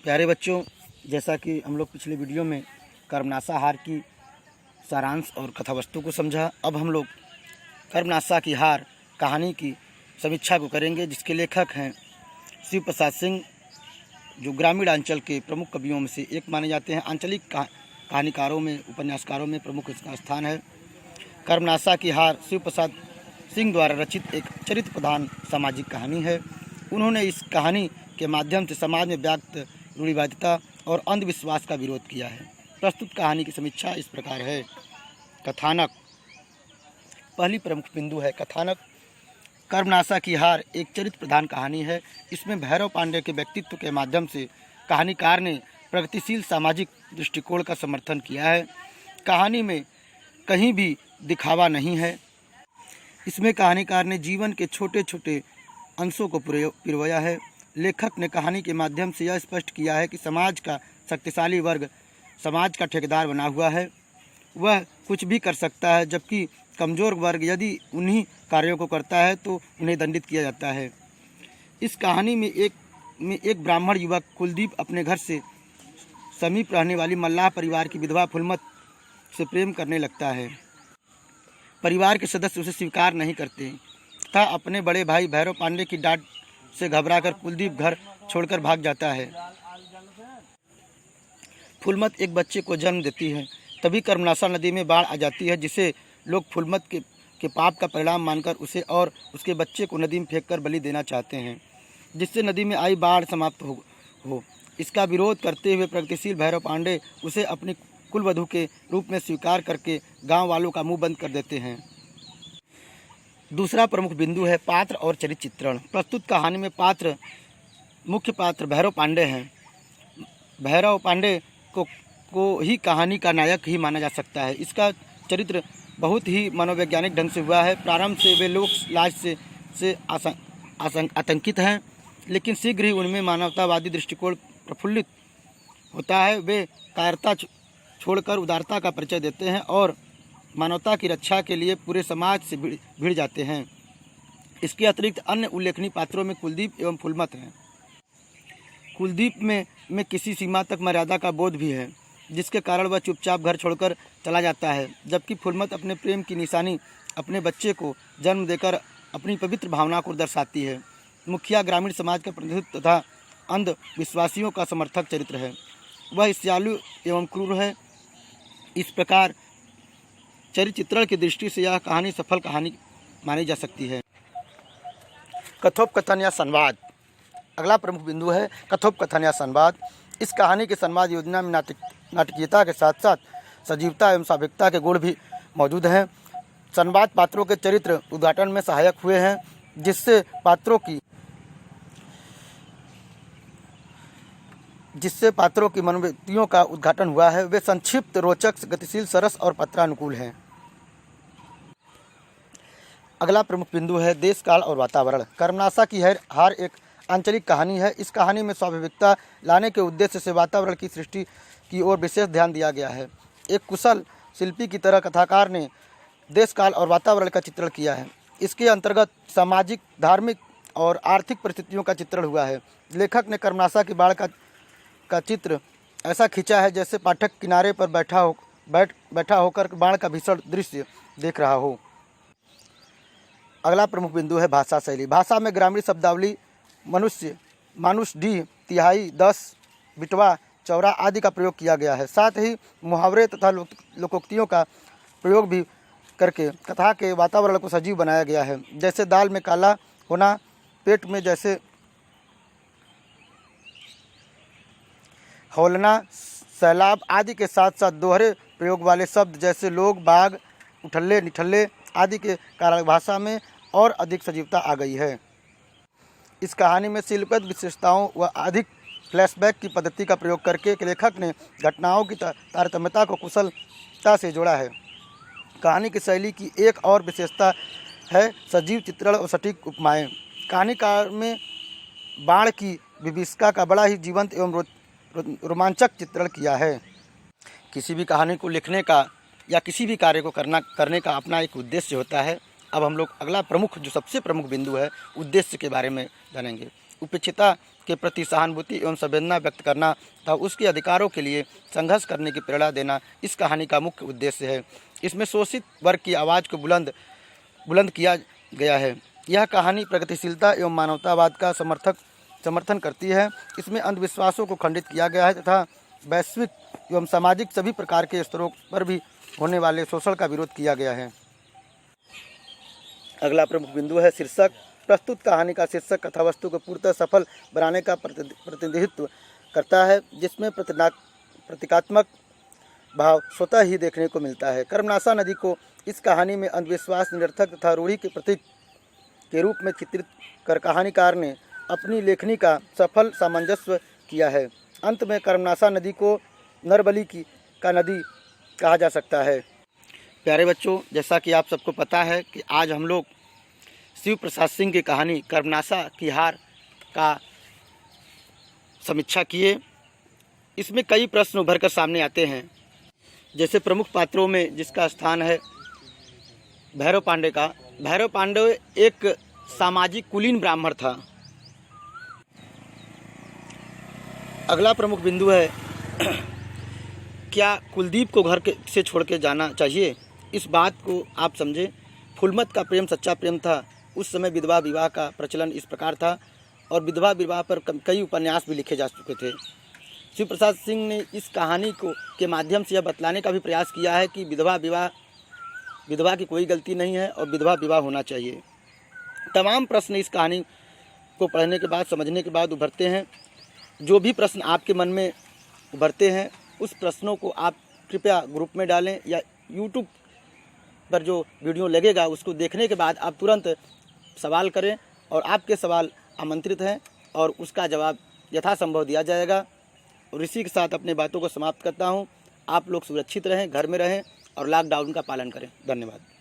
प्यारे बच्चों, जैसा कि हम लोग पिछले वीडियो में कर्मनाशा हार की सारांश और कथावस्तु को समझा, अब हम लोग कर्मनाशा की हार कहानी की समीक्षा को करेंगे, जिसके लेखक हैं शिव प्रसाद सिंह, जो ग्रामीण अंचल के प्रमुख कवियों में से एक माने जाते हैं। आंचलिक कहानीकारों में, उपन्यासकारों में प्रमुख इसका स्थान है। कर्मनाशा की हार शिव प्रसाद सिंह द्वारा रचित एक चरित्र प्रधान सामाजिक कहानी है। उन्होंने इस कहानी के माध्यम से समाज में व्याप्त रूढ़िवादिता और अंधविश्वास का विरोध किया है। प्रस्तुत कहानी की समीक्षा इस प्रकार है। कथानक। पहली प्रमुख बिंदु है कथानक। कर्मनाशा की हार एक चरित्र प्रधान कहानी है। इसमें भैरव पांडे के व्यक्तित्व के माध्यम से कहानीकार ने प्रगतिशील सामाजिक दृष्टिकोण का समर्थन किया है। कहानी में कहीं भी दिखावा नहीं है। इसमें कहानीकार ने जीवन के छोटे छोटे अंशों को पिरोया है। लेखक ने कहानी के माध्यम से यह स्पष्ट किया है कि समाज का शक्तिशाली वर्ग समाज का ठेकेदार बना हुआ है। वह कुछ भी कर सकता है, जबकि कमज़ोर वर्ग यदि उन्हीं कार्यों को करता है तो उन्हें दंडित किया जाता है। इस कहानी में एक ब्राह्मण युवक कुलदीप अपने घर से समीप रहने वाली मल्लाह परिवार की विधवा फुलमत से प्रेम करने लगता है। परिवार के सदस्य उसे स्वीकार नहीं करते तथा अपने बड़े भाई भैरव पांडे की डांट से घबराकर कुलदीप घर छोड़कर भाग जाता है। फुलमत एक बच्चे को जन्म देती है। तभी कर्मनाशा नदी में बाढ़ आ जाती है, जिसे लोग फुलमत के पाप का परिणाम मानकर उसे और उसके बच्चे को नदी में फेंककर बलि देना चाहते हैं, जिससे नदी में आई बाढ़ समाप्त हो। इसका विरोध करते हुए प्रगतिशील भैरव पांडे उसे अपनी कुलवधू के रूप में स्वीकार करके गांव वालों का मुंह बंद कर देते हैं। दूसरा प्रमुख बिंदु है पात्र और चरित्र चित्रण। प्रस्तुत कहानी में मुख्य पात्र भैरव पांडे हैं। भैरव पांडे को ही कहानी का नायक ही माना जा सकता है। इसका चरित्र बहुत ही मनोवैज्ञानिक ढंग से हुआ है। प्रारंभ से वे लोक लाज से आतंकित हैं, लेकिन शीघ्र ही उनमें मानवतावादी दृष्टिकोण प्रफुल्लित होता है। वे कायरता छोड़कर उदारता का परिचय देते हैं और मानवता की रक्षा के लिए पूरे समाज से भिड़ जाते हैं। इसके अतिरिक्त अन्य उल्लेखनीय पात्रों में कुलदीप एवं फुलमत हैं। कुलदीप में किसी सीमा तक मर्यादा का बोध भी है, जिसके कारण वह चुपचाप घर छोड़कर चला जाता है, जबकि फुलमत अपने प्रेम की निशानी अपने बच्चे को जन्म देकर अपनी पवित्र भावना को दर्शाती है। मुखिया ग्रामीण समाज का प्रतिनिधित्व तथा अंधविश्वासियों का समर्थक चरित्र है। वह ईर्ष्यालु एवं क्रूर है। इस प्रकार चरित्र चित्रण की दृष्टि से यह कहानी सफल कहानी मानी जा सकती है। कथोपकथन या संवाद। अगला प्रमुख बिंदु है कथोपकथन या संवाद। इस कहानी के संवाद योजना में नाटकीयता के साथ साथ सजीवता एवं स्वाभाविकता के गुण भी मौजूद हैं। संवाद पात्रों के चरित्र उद्घाटन में सहायक हुए हैं, जिससे पात्रों की मनोवृत्तियों का उद्घाटन हुआ है। वे संक्षिप्त, रोचक, गतिशील, सरस और पत्रानुकूल हैं। अगला प्रमुख बिंदु है देश, काल और वातावरण। कर्मनाशा की हार एक आंचलिक कहानी है। इस कहानी में स्वाभाविकता लाने के उद्देश्य से वातावरण की सृष्टि की ओर विशेष ध्यान दिया गया है। एक कुशल शिल्पी की तरह कथाकार ने देश, काल और वातावरण का चित्रण किया है। इसके अंतर्गत सामाजिक, धार्मिक और आर्थिक परिस्थितियों का चित्रण हुआ है। लेखक ने कर्मनाशा की बाढ़ का चित्र ऐसा खींचा है जैसे पाठक किनारे पर बैठा होकर बाढ़ का भीषण दृश्य देख रहा हो। अगला प्रमुख बिंदु है भाषा शैली। भाषा में ग्रामीण शब्दावली, मानुष, डी, तिहाई, 10, बिटवा, चौरा आदि का प्रयोग किया गया है। साथ ही मुहावरे तथा लोकोक्तियों का प्रयोग भी करके कथा के वातावरण को सजीव बनाया गया है, जैसे दाल में काला होना, पेट में जैसे हौलना, सैलाब आदि के साथ साथ दोहरे प्रयोग वाले शब्द जैसे लोग, बाग, उठल्ले, निठल्ले आदि के कारण भाषा में और अधिक सजीवता आ गई है। इस कहानी में शिल्पगत विशेषताओं व अधिक फ्लैशबैक की पद्धति का प्रयोग करके लेखक ने घटनाओं की तारतम्यता को कुशलता से जोड़ा है। कहानी की शैली की एक और विशेषता है सजीव चित्रण और सटीक उपमाएं। कहानीकार में बाढ़ की विभीषिका का बड़ा ही जीवंत एवं रोमांचक चित्रण किया है। किसी भी कहानी को लिखने का या किसी भी कार्य को करने का अपना एक उद्देश्य होता है। अब हम लोग अगला जो सबसे प्रमुख बिंदु है उद्देश्य के बारे में जानेंगे। उपेक्षिता के प्रति सहानुभूति एवं संवेदना व्यक्त करना तथा उसके अधिकारों के लिए संघर्ष करने की प्रेरणा देना इस कहानी का मुख्य उद्देश्य है। इसमें शोषित वर्ग की आवाज़ को बुलंद किया गया है। यह कहानी प्रगतिशीलता एवं मानवतावाद का समर्थन करती है। इसमें अंधविश्वासों को खंडित किया गया है तथा वैश्विक एवं सामाजिक सभी प्रकार के स्तरों पर भी होने वाले शोषण का विरोध किया गया है। अगला प्रमुख बिंदु है शीर्षक। प्रस्तुत कहानी का शीर्षक कथावस्तु को पूर्णतः सफल बनाने का प्रतिनिधित्व करता है, जिसमें प्रतीकात्मक भाव स्वतः ही देखने को मिलता है। कर्मनाशा नदी को इस कहानी में अंधविश्वास, निरर्थक तथा रूढ़ि के प्रतीक के रूप में चित्रित कर कहानीकार ने अपनी लेखनी का सफल सामंजस्य किया है। अंत में कर्मनाशा नदी को नरबली का नदी कहा जा सकता है। प्यारे बच्चों, जैसा कि आप सबको पता है कि आज हम लोग शिव प्रसाद सिंह की कहानी कर्मनाशा की हार का समीक्षा किए। इसमें कई प्रश्न उभर कर सामने आते हैं, जैसे प्रमुख पात्रों में जिसका स्थान है भैरव पांडे का। भैरव पांडे एक सामाजिक कुलीन ब्राह्मण था। अगला प्रमुख बिंदु है क्या कुलदीप को घर से छोड़ के जाना चाहिए? इस बात को आप समझें। फूलमत का प्रेम सच्चा प्रेम था। उस समय विधवा विवाह का प्रचलन इस प्रकार था और विधवा विवाह पर कई उपन्यास भी लिखे जा चुके थे। शिव प्रसाद सिंह ने इस कहानी के माध्यम से यह बतलाने का भी प्रयास किया है कि विधवा की कोई गलती नहीं है और विधवा विवाह होना चाहिए। तमाम प्रश्न इस कहानी को पढ़ने के बाद, समझने के बाद उभरते हैं। जो भी प्रश्न आपके मन में उभरते हैं उस प्रश्नों को आप कृपया ग्रुप में डालें या यूट्यूब पर जो वीडियो लगेगा उसको देखने के बाद आप तुरंत सवाल करें और आपके सवाल आमंत्रित हैं और उसका जवाब यथासंभव दिया जाएगा। और इसी के साथ अपने बातों को समाप्त करता हूं। आप लोग सुरक्षित रहें, घर में रहें और लॉकडाउन का पालन करें। धन्यवाद।